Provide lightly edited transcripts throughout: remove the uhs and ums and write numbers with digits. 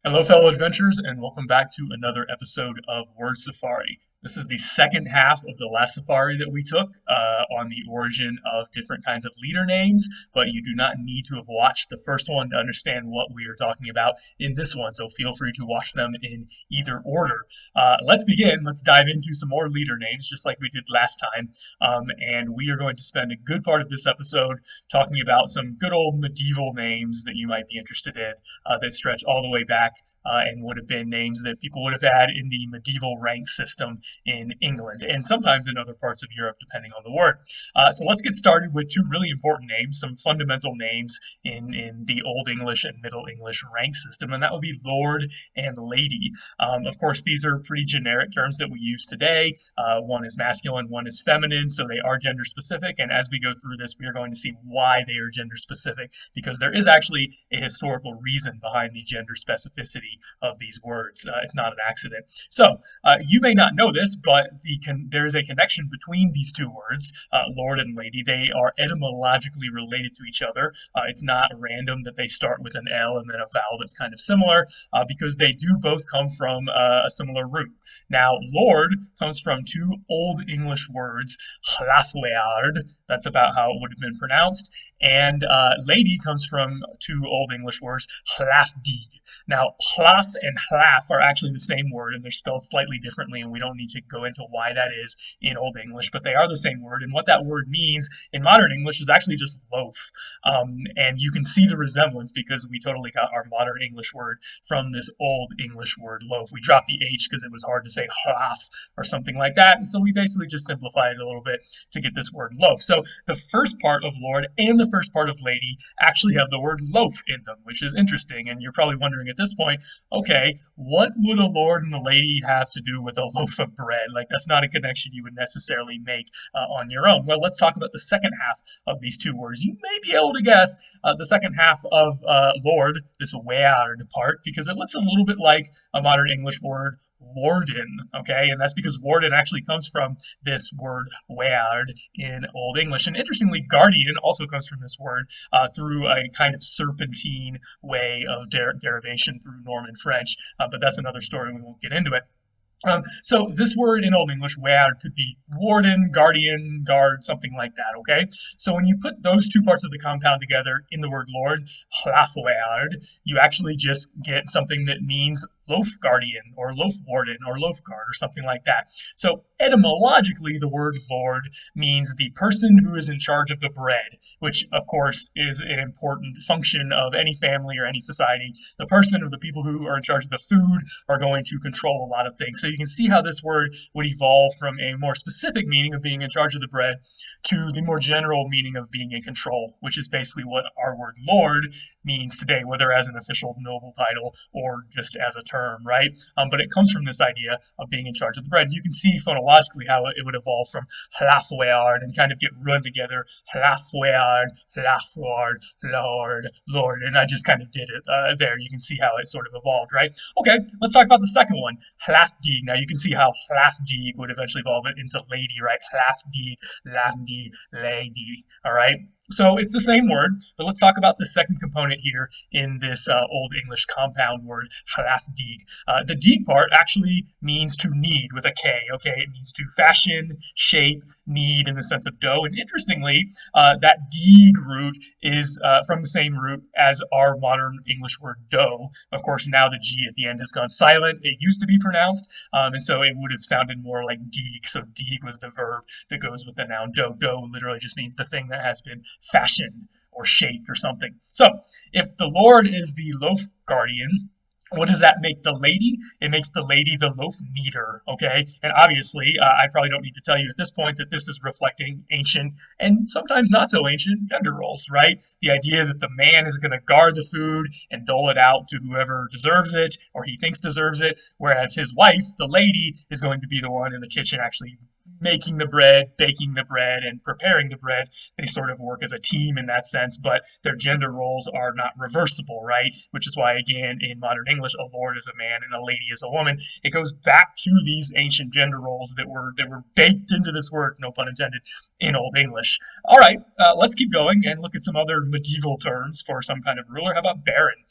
Hello, fellow adventurers, and welcome back to another episode of Word Safari. This is the second half of the last safari that we took on the origin of different kinds of leader names, but you do not need to have watched the first one to understand what we are talking about in this one, so feel free to watch them in either order. Let's begin. Let's dive into some more leader names, just like we did last time, and we are going to spend a good part of this episode talking about some good old medieval names that you might be interested in that stretch all the way back and would have been names that people would have had in the medieval rank system in England and sometimes in other parts of Europe, depending on the word. So let's get started with two really important names, some fundamental names in the Old English and Middle English rank system, and that would be Lord and Lady. Of course, these are pretty generic terms that we use today. One is masculine, one is feminine, so they are gender specific, and as we go through this, we are going to see why they are gender specific, because there is actually a historical reason behind the gender specificity of these words. It's not an accident. So you may not know this, but there is a connection between these two words, Lord and Lady. They are etymologically related to each other. It's not random that they start with an L and then a vowel that's kind of similar, because they do both come from a similar root. Now, Lord comes from two Old English words, hlaf-weard, that's about how it would have been pronounced, and lady comes from two Old English words, hlaf-dig. Now, hlaf and hlaef are actually the same word, and they're spelled slightly differently, and we don't need to go into why that is in Old English, but they are the same word, and what that word means in modern English is actually just loaf. And you can see the resemblance because we totally got our modern English word from this Old English word loaf. We dropped the H because it was hard to say hlaef or something like that, and so we basically just simplified it a little bit to get this word loaf. So the first part of Lord and the first part of Lady actually have the word loaf in them, which is interesting, and you're probably wondering at this point, okay, what would a lord and a lady have to do with a loaf of bread? Like, that's not a connection you would necessarily make on your own. Well, let's talk about the second half of these two words. You may be able to guess the second half of lord, this weard part, because it looks a little bit like a modern English word, warden, okay? And that's because warden actually comes from this word weard in Old English. And interestingly, guardian also comes from this word through a kind of serpentine way of derivation through Norman French, but that's another story and we won't get into it. So this word in Old English, weard, could be warden, guardian, guard, something like that, okay? So when you put those two parts of the compound together in the word lord, hlaf-weard, you actually just get something that means loaf guardian or loaf warden or loaf guard or something like that. So etymologically, the word lord means the person who is in charge of the bread, which of course is an important function of any family or any society. The person or the people who are in charge of the food are going to control a lot of things. So you can see how this word would evolve from a more specific meaning of being in charge of the bread to the more general meaning of being in control, which is basically what our word lord means today, whether as an official noble title or just as a term, right? But it comes from this idea of being in charge of the bread. And you can see phonologically how it would evolve from hlaf-weard and kind of get run together, hlaf-weard, hlaf-weard, lord, lord, and I just kind of did it there. You can see how it sort of evolved, right? Okay, let's talk about the second one, hlaf-dig. Now you can see how hlaf-dig would eventually evolve it into lady, right? Hlaf-dig, landi, lady, all right? So it's the same word, but let's talk about the second component here in this Old English compound word, hlaf-dig. The dig part actually means to knead with a K, okay? It means to fashion, shape, knead in the sense of dough. And interestingly, that dig root is from the same root as our modern English word dough. Of course, now the G at the end has gone silent. It used to be pronounced, and so it would have sounded more like dig. So dig was the verb that goes with the noun dough. Dough literally just means the thing that has been fashioned or shaped or something. So if the Lord is the loaf guardian, what does that make the lady? It makes the lady the loaf kneader, okay? And obviously, I probably don't need to tell you at this point that this is reflecting ancient and sometimes not so ancient gender roles, right? The idea that the man is going to guard the food and dole it out to whoever deserves it or he thinks deserves it, whereas his wife, the lady, is going to be the one in the kitchen actually making the bread, baking the bread, and preparing the bread. They sort of work as a team in that sense, but their gender roles are not reversible, right? Which is why, again, in modern English, a lord is a man and a lady is a woman. It goes back to these ancient gender roles that were baked into this word, no pun intended, in Old English. All right, let's keep going and look at some other medieval terms for some kind of ruler. How about baron?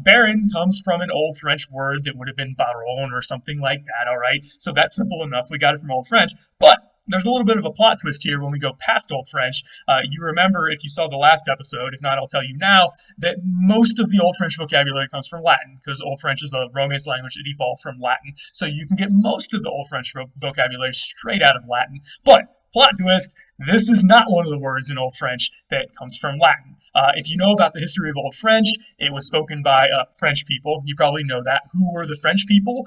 Baron comes from an Old French word that would have been baron or something like that, all right? So that's simple enough. We got it from Old French, but there's a little bit of a plot twist here when we go past Old French. You remember, if you saw the last episode, if not, I'll tell you now, that most of the Old French vocabulary comes from Latin, because Old French is a Romance language that evolved from Latin. So you can get most of the Old French vocabulary straight out of Latin. But plot twist, this is not one of the words in Old French that comes from Latin. If you know about the history of Old French, it was spoken by French people. You probably know that. Who were the French people?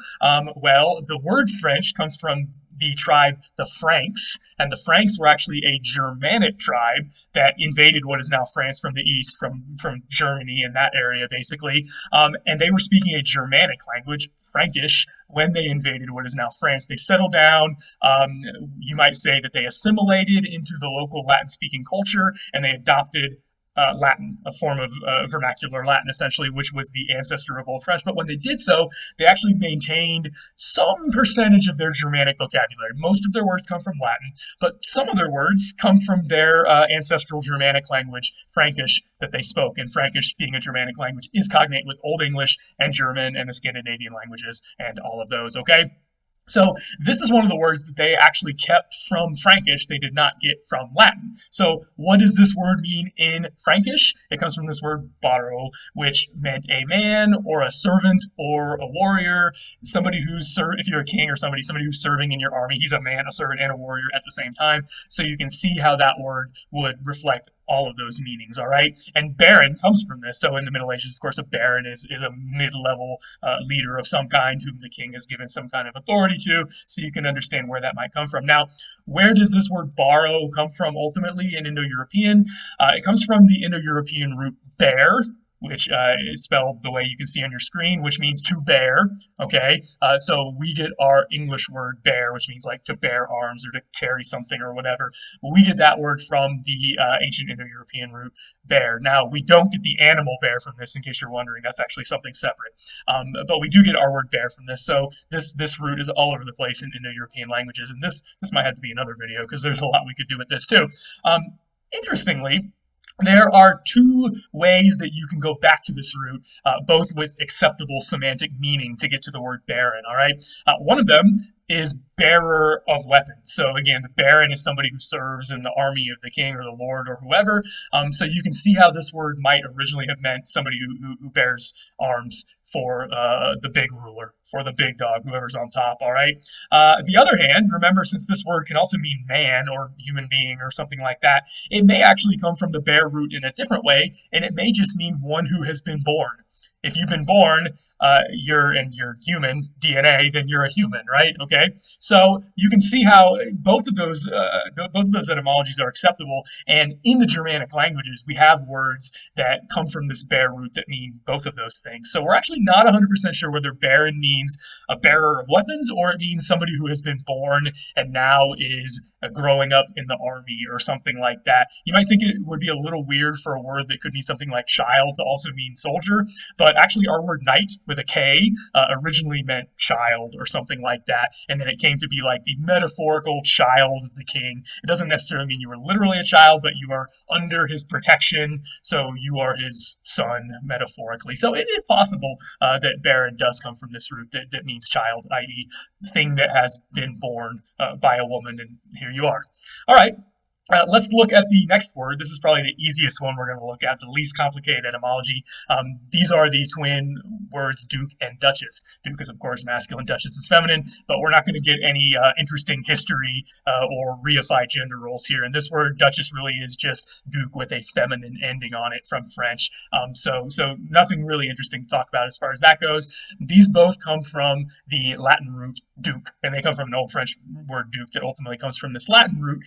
Well, the word French comes from the tribe, the Franks, and the Franks were actually a Germanic tribe that invaded what is now France from the east, from Germany and that area, basically. And they were speaking a Germanic language, Frankish, when they invaded what is now France. They settled down. You might say that they assimilated into the local Latin-speaking culture, and they adopted Latin, a form of vernacular Latin, essentially, which was the ancestor of Old French. But when they did so, they actually maintained some percentage of their Germanic vocabulary. Most of their words come from Latin, but some of their words come from their ancestral Germanic language, Frankish, that they spoke. And Frankish, being a Germanic language, is cognate with Old English and German and the Scandinavian languages and all of those, okay? So this is one of the words that they actually kept from Frankish. They did not get from Latin. So what does this word mean in Frankish? It comes from this word baro, which meant a man or a servant or a warrior, somebody who's, if you're a king or somebody who's serving in your army. He's a man, a servant, and a warrior at the same time. So you can see how that word would reflect all of those meanings, all right? And baron comes from this. So in the Middle Ages, of course, a baron is a mid-level leader of some kind whom the king has given some kind of authority to, so you can understand where that might come from. Now, where does this word borrow come from ultimately in Indo-European? It comes from the Indo-European root bear, which is spelled the way you can see on your screen, which means to bear, okay? So we get our English word bear, which means like to bear arms or to carry something or whatever. We get that word from the ancient Indo-European root bear. Now, we don't get the animal bear from this, in case you're wondering. That's actually something separate. But we do get our word bear from this. So this root is all over the place in Indo-European languages, and this might have to be another video because there's a lot we could do with this too. Interestingly, there are two ways that you can go back to this root, both with acceptable semantic meaning to get to the word baron, all right? One of them is bearer of weapons. So again, the baron is somebody who serves in the army of the king or the lord or whoever. So you can see how this word might originally have meant somebody who bears arms for the big ruler, for the big dog, whoever's on top, all right? The other hand, remember, since this word can also mean man or human being or something like that, it may actually come from the bear root in a different way, and it may just mean one who has been born. If you've been born, you're human DNA, then you're a human, right? Okay, so you can see how both of those etymologies are acceptable. And in the Germanic languages, we have words that come from this bear root that mean both of those things. So we're actually not 100% sure whether baron means a bearer of weapons or it means somebody who has been born and now is growing up in the army or something like that. You might think it would be a little weird for a word that could mean something like child to also mean soldier, but actually our word knight with a K originally meant child or something like that, and then it came to be like the metaphorical child of the king. It doesn't necessarily mean you were literally a child, but you are under his protection, so you are his son, metaphorically. So it is possible that baron does come from this root that means child, i.e. thing that has been born by a woman, and here you are. All right. Let's look at the next word. This is probably the easiest one we're going to look at, the least complicated etymology. These are the twin words duke and duchess. Duke is, of course, masculine, duchess is feminine, but we're not going to get any interesting history or reified gender roles here. And this word duchess really is just duke with a feminine ending on it from French. So nothing really interesting to talk about as far as that goes. These both come from the Latin root duke, and they come from an Old French word duke that ultimately comes from this Latin root.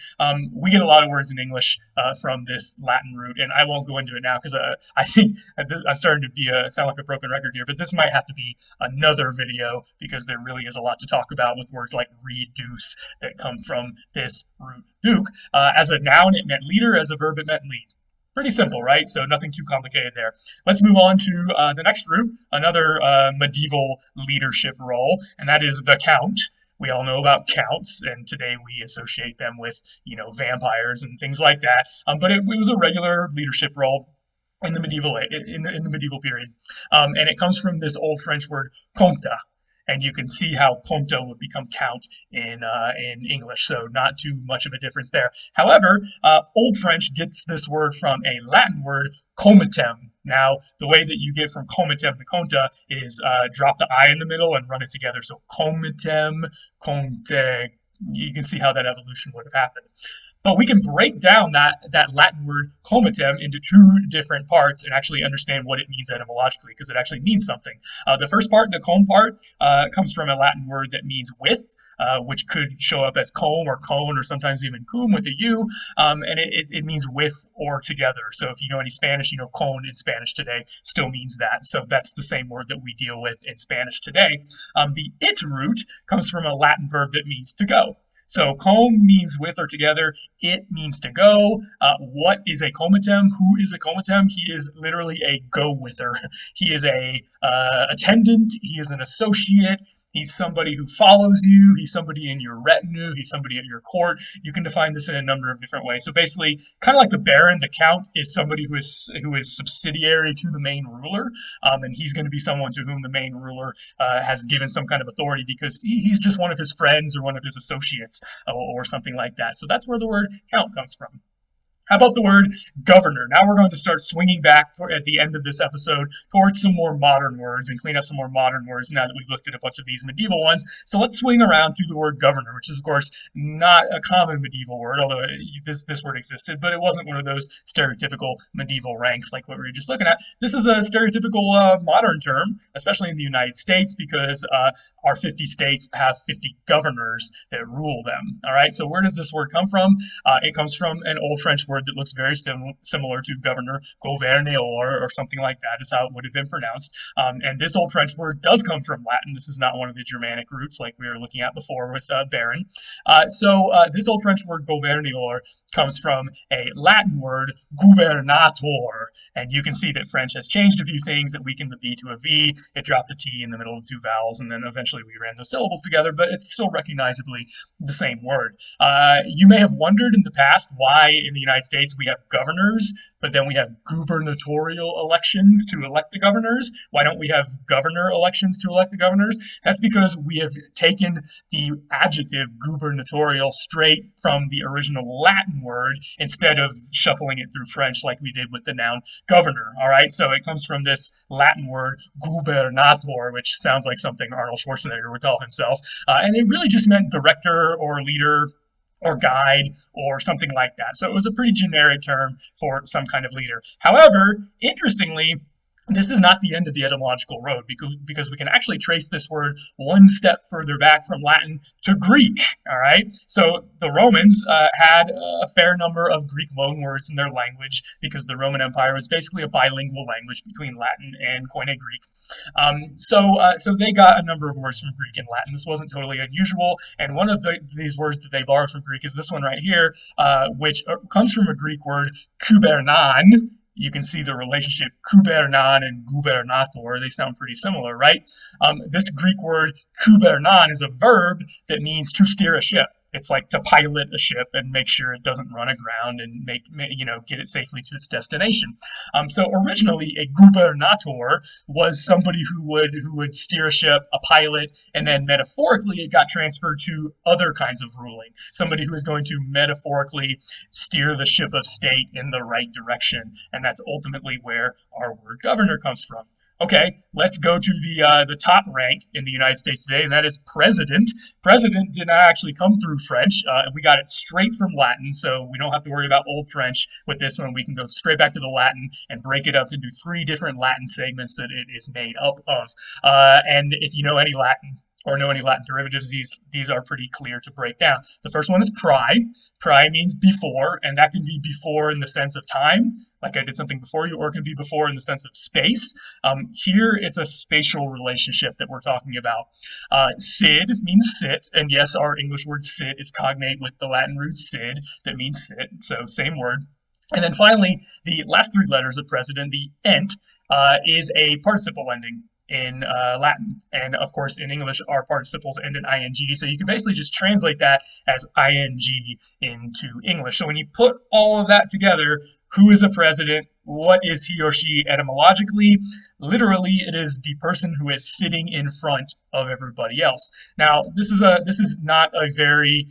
We get a lot of words in English from this Latin root, and I won't go into it now because I think I'm starting to sound like a broken record here, but this might have to be another video because there really is a lot to talk about with words like reduce that come from this root duke. As a noun, it meant leader. As a verb, it meant lead. Pretty simple, right? So nothing too complicated there. Let's move on to the next root, another medieval leadership role, and that is the count. We all know about counts, and today we associate them with, vampires and things like that. But it was a regular leadership role in the medieval period, and it comes from this old French word conte. And you can see how conte would become count in English, so not too much of a difference there. However, Old French gets this word from a Latin word, comitem. Now, the way that you get from comitem to conte is drop the I in the middle and run it together. So comitem, conte. You can see how that evolution would have happened. But we can break down that Latin word comitem into two different parts and actually understand what it means etymologically, because it actually means something. The first part, the com part, comes from a Latin word that means with, which could show up as comb or cone or sometimes even cum with a U, and it means with or together. So if you know any Spanish, cone in Spanish today still means that. So that's the same word that we deal with in Spanish today. The it root comes from a Latin verb that means to go. So com means with or together. It means to go. What is a comitem? Who is a comitem? He is literally a go-wither. He is a attendant. He is an associate. He's somebody who follows you. He's somebody in your retinue. He's somebody at your court. You can define this in a number of different ways. So basically, kind of like the baron, the count is somebody who is subsidiary to the main ruler, and he's going to be someone to whom the main ruler has given some kind of authority because he's just one of his friends or one of his associates or something like that. So that's where the word count comes from. How about the word governor? Now we're going to start swinging back at the end of this episode towards some more modern words and clean up some more modern words now that we've looked at a bunch of these medieval ones. So let's swing around to the word governor, which is, of course, not a common medieval word, although this word existed, but it wasn't one of those stereotypical medieval ranks like what we were just looking at. This is a stereotypical modern term, especially in the United States, because our 50 states have 50 governors that rule them. All right, so where does this word come from? It comes from an old French word that looks very similar to governor, governeor, or something like that is how it would have been pronounced. And this old French word does come from Latin. This is not one of the Germanic roots like we were looking at before with baron. So this old French word governeor comes from a Latin word, gubernator. And you can see that French has changed a few things. It weakened the B to a V. It dropped the T in the middle of two vowels, and then eventually we ran those syllables together, but it's still recognizably the same word. You may have wondered in the past why in the United States we have governors, but then we have gubernatorial elections to elect the governors. Why don't we have governor elections to elect the governors? That's because we have taken the adjective gubernatorial straight from the original Latin word instead of shuffling it through French like we did with the noun governor. All right, so it comes from this Latin word gubernator, which sounds like something Arnold Schwarzenegger would call himself, and it really just meant director or leader or guide or something like that. So it was a pretty generic term for some kind of leader. However, interestingly, this is not the end of the etymological road because we can actually trace this word one step further back from Latin to Greek, all right? So the Romans had a fair number of Greek loanwords in their language because the Roman Empire was basically a bilingual language between Latin and Koine Greek. So they got a number of words from Greek and Latin. This wasn't totally unusual, and one of these words that they borrowed from Greek is this one right here, which comes from a Greek word, kubernan. You can see the relationship kubernan and gubernator. They sound pretty similar, right? This Greek word kubernan is a verb that means to steer a ship. It's like to pilot a ship and make sure it doesn't run aground and get it safely to its destination. So originally, a gubernator was somebody who would steer a ship, a pilot, and then metaphorically it got transferred to other kinds of ruling. Somebody who is going to metaphorically steer the ship of state in the right direction, and that's ultimately where our word governor comes from. Okay, let's go to the top rank in the United States today, and that is president. President did not actually come through French. We got it straight from Latin, so we don't have to worry about Old French with this one. We can go straight back to the Latin and break it up into 3 different Latin segments that it is made up of. And if you know any Latin, or know any Latin derivatives, these are pretty clear to break down. The first one is prae. Prae means before, and that can be before in the sense of time, like I did something before you, or it can be before in the sense of space. Here, it's a spatial relationship that we're talking about. Sid means sit, and yes, our English word sit is cognate with the Latin root sid, that means sit, so same word. And then finally, the last three letters of president, the ent, is a participle ending in Latin. And of course, in English, our participles end in ing. So you can basically just translate that as ing into English. So when you put all of that together, who is a president? What is he or she etymologically? Literally, it is the person who is sitting in front of everybody else. Now, this is not a very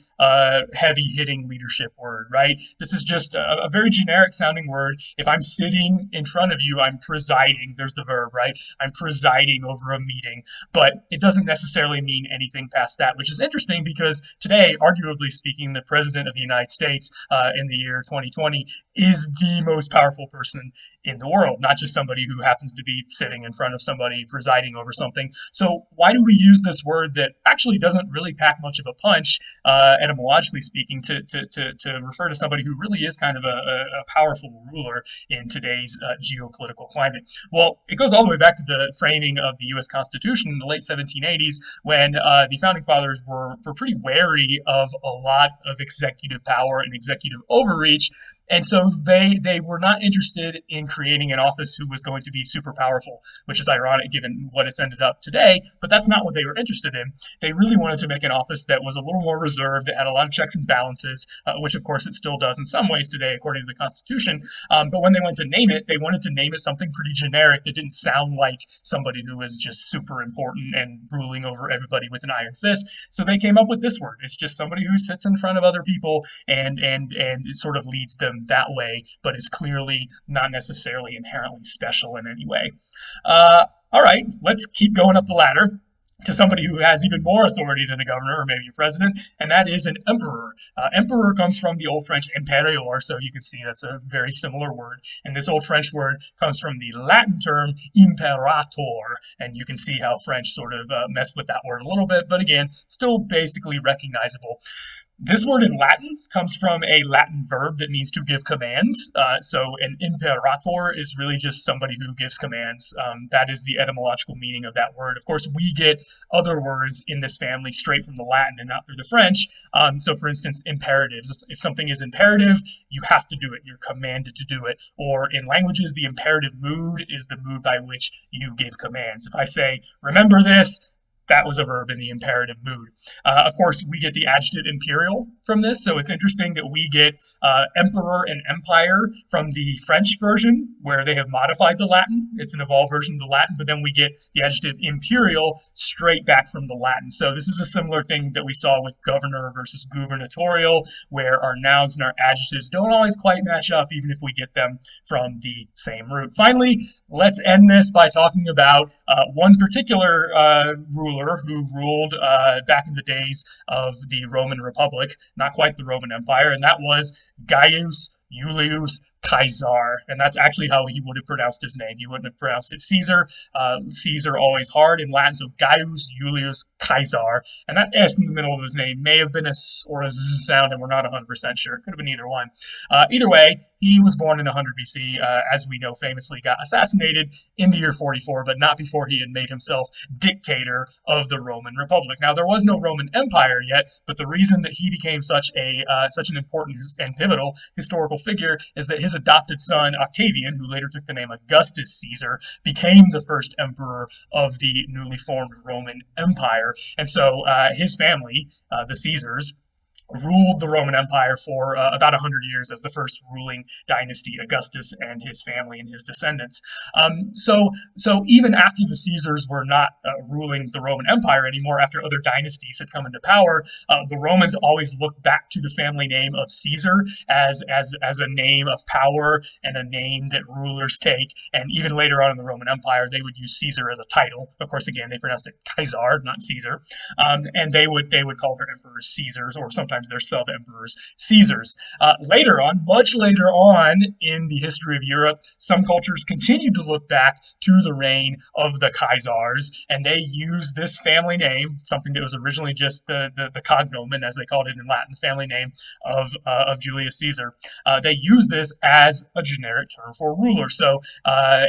heavy-hitting leadership word, right? This is just a very generic-sounding word. If I'm sitting in front of you, I'm presiding. There's the verb, right? I'm presiding over a meeting, but it doesn't necessarily mean anything past that, which is interesting because today, arguably speaking, the President of the United States in the year 2020 is the most powerful person in the world, not just somebody who happens to be sitting in front of somebody presiding over something. So why do we use this word that actually doesn't really pack much of a punch, etymologically speaking, to refer to somebody who really is kind of a powerful ruler in today's geopolitical climate? Well, it goes all the way back to the framing of the U.S. Constitution in the late 1780s, when the founding fathers were pretty wary of a lot of executive power and executive overreach. And so they were not interested in creating an office who was going to be super powerful, which is ironic given what it's ended up today, but that's not what they were interested in. They really wanted to make an office that was a little more reserved, that had a lot of checks and balances, which of course it still does in some ways today according to the Constitution. But when they went to name it, they wanted to name it something pretty generic that didn't sound like somebody who was just super important and ruling over everybody with an iron fist. So they came up with this word. It's just somebody who sits in front of other people and it sort of leads them that way, but is clearly not necessarily inherently special in any way. All right, let's keep going up the ladder to somebody who has even more authority than a governor or maybe a president, and that is an emperor. Emperor comes from the Old French imperator, so you can see that's a very similar word. And this Old French word comes from the Latin term imperator, and you can see how French sort of messed with that word a little bit, but again, still basically recognizable. This word in Latin comes from a Latin verb that means to give commands. So an imperator is really just somebody who gives commands. That is the etymological meaning of that word. Of course, we get other words in this family straight from the Latin and not through the French. So for instance, imperatives. If something is imperative, you have to do it. You're commanded to do it. Or in languages, the imperative mood is the mood by which you give commands. If I say, remember this, that was a verb in the imperative mood. Of course, we get the adjective imperial from this, so it's interesting that we get emperor and empire from the French version, where they have modified the Latin. It's an evolved version of the Latin, but then we get the adjective imperial straight back from the Latin. So this is a similar thing that we saw with governor versus gubernatorial, where our nouns and our adjectives don't always quite match up, even if we get them from the same root. Finally, let's end this by talking about one particular ruler who ruled back in the days of the Roman Republic, not quite the Roman Empire, and that was Gaius Julius Caesar, and that's actually how he would have pronounced his name. He wouldn't have pronounced it Caesar. Caesar always hard in Latin, so Gaius Julius Caesar, and that S in the middle of his name may have been a S or a Z sound, and we're not 100% sure. It could have been either one. Either way, he was born in 100 BC, as we know, famously got assassinated in the year 44, but not before he had made himself dictator of the Roman Republic. Now, there was no Roman Empire yet, but the reason that he became such an important and pivotal historical figure is that his adopted son, Octavian, who later took the name Augustus Caesar, became the first emperor of the newly formed Roman Empire. And so his family, the Caesars, ruled the Roman Empire for about 100 years as the first ruling dynasty, Augustus and his family and his descendants. So even after the Caesars were not ruling the Roman Empire anymore, after other dynasties had come into power, the Romans always looked back to the family name of Caesar as a name of power and a name that rulers take. And even later on in the Roman Empire, they would use Caesar as a title. Of course, again, they pronounced it Caesar, not Caesar. And they would call their emperors Caesars, or sometimes sometimes they're sub-emperors, Caesars. Later on, much later on in the history of Europe, some cultures continued to look back to the reign of the Kaisars, and they used this family name, something that was originally just the cognomen, as they called it in Latin, the family name of Julius Caesar. They used this as a generic term for ruler. So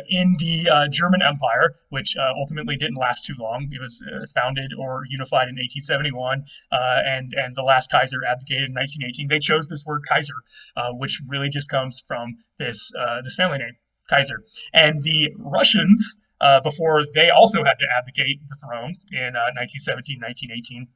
in the German Empire, which ultimately didn't last too long, it was founded or unified in 1871, and the last Kaiser abdicated in 1918. They chose this word Kaiser, which really just comes from this family name, Kaiser. And the Russians, before they also had to abdicate the throne in 1917, 1918.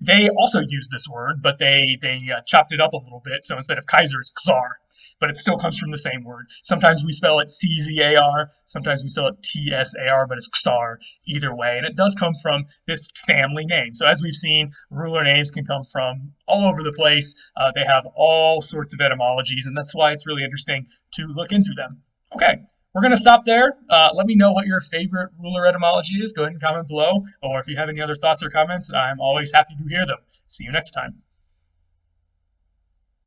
They also used this word, but they chopped it up a little bit. So instead of Kaiser, it's Czar, but it still comes from the same word. Sometimes we spell it Czar, sometimes we spell it Tsar, but it's Czar either way. And it does come from this family name. So as we've seen, ruler names can come from all over the place. They have all sorts of etymologies, and that's why it's really interesting to look into them. Okay, we're going to stop there. Let me know what your favorite ruler etymology is. Go ahead and comment below. Or if you have any other thoughts or comments, I'm always happy to hear them. See you next time.